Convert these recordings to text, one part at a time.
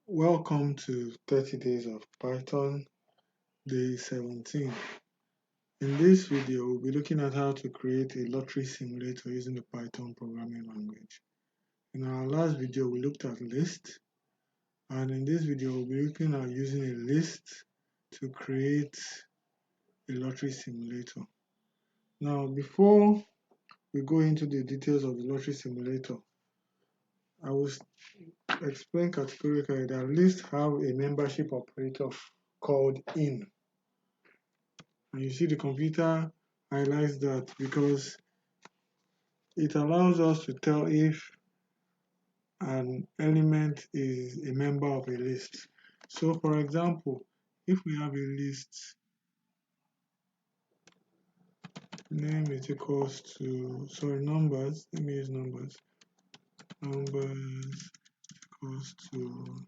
Welcome to 30 Days of Python, day 17. In this video, we'll be looking at how to create a lottery simulator using the Python programming language. In our last video, we looked at lists, and in this video, we'll be looking at using a list to create a lottery simulator. Now, before we go into the details of the lottery simulator, I will explain categorically that lists have a membership operator called in. And you see the computer highlights that because it allows us to tell if an element is a member of a list. So for example, if we have a list, name is equals to, numbers, let me use numbers. Numbers equals to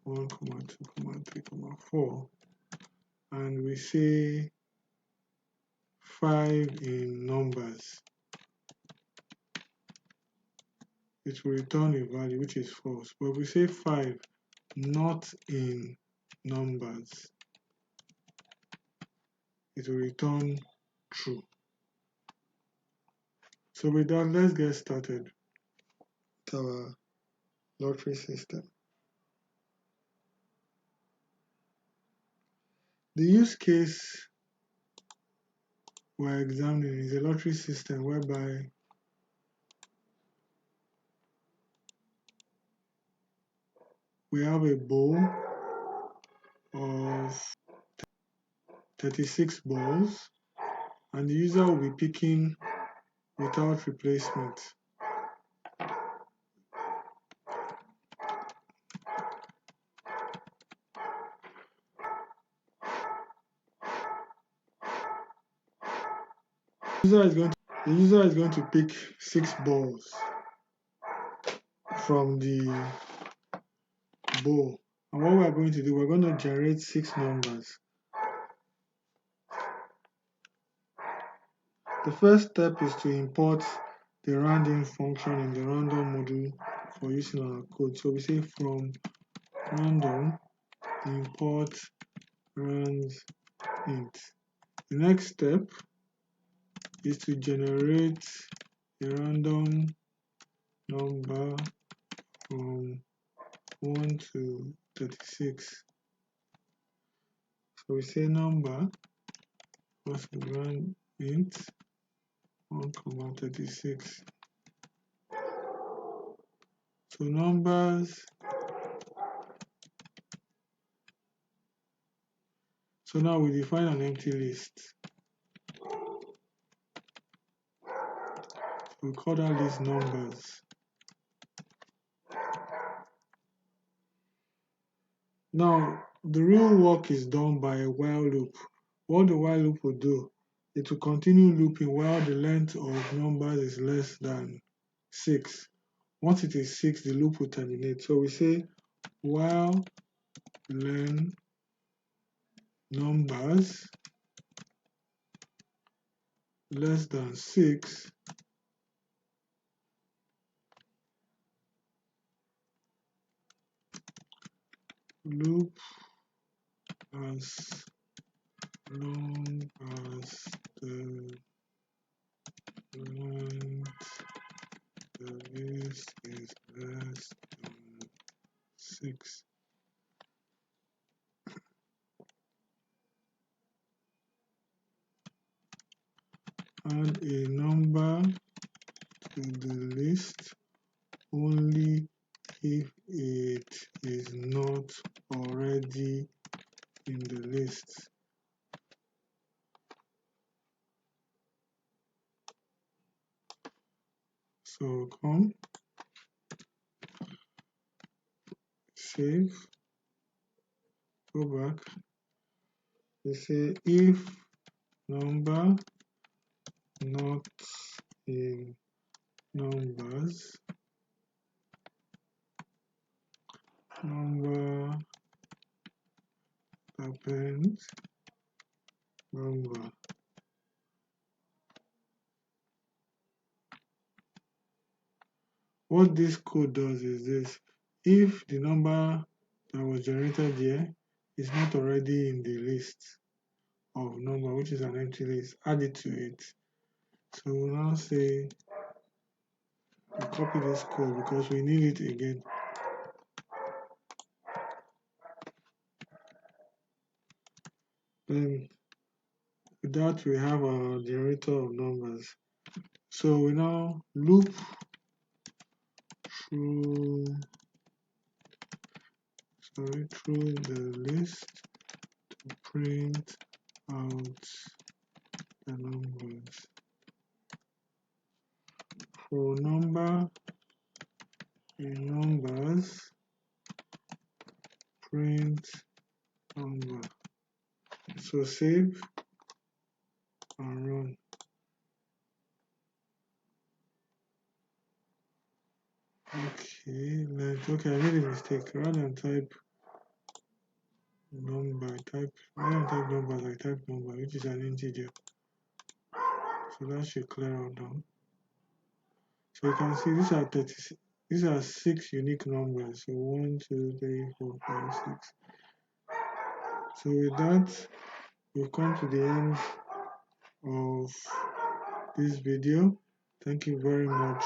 1, 2, 3, 4. And we say 5 in numbers. It will return a value which is false. But if we say 5 not in numbers, it will return true. So with that, let's get started with our lottery system. The use case we're examining is a lottery system whereby we have a bowl of 36 balls, and the user will be picking without replacement. The user is going to pick 6 balls from the bowl. And what we're going to do, we're going to generate 6 numbers. The first step is to import the random function in the random module for using our code. So we say from random import rands int. The next step is to generate a random number from 1 to 36. So we say number plus rand int 1, 36. So numbers. So now we define an empty list. We call that list numbers. Now, the real work is done by a while loop. What the while loop will do, it will continue looping while the length of numbers is less than 6. Once it is 6, the loop will terminate. So we say while len numbers less than 6, loop as long as the length the list is less than 6. Add a number to the list only if it is not already in the list. So come, save, go back. We say if number not in numbers, number append number. What this code does is this: if the number that was generated here is not already in the list of number, which is an empty list. Add it to it. So we'll now say we copy this code because we need it again. Then with that we have our generator of numbers. So we now loop through the list to print out the numbers. For number in numbers, print number. So save and run. Okay, I made a mistake. Rather than type number, I type number, which is an integer. So that should clear out now. So you can see these are 6 unique numbers. So 1, 2, 3, 4, 5, 6. So with that, we've come to the end of this video. Thank you very much.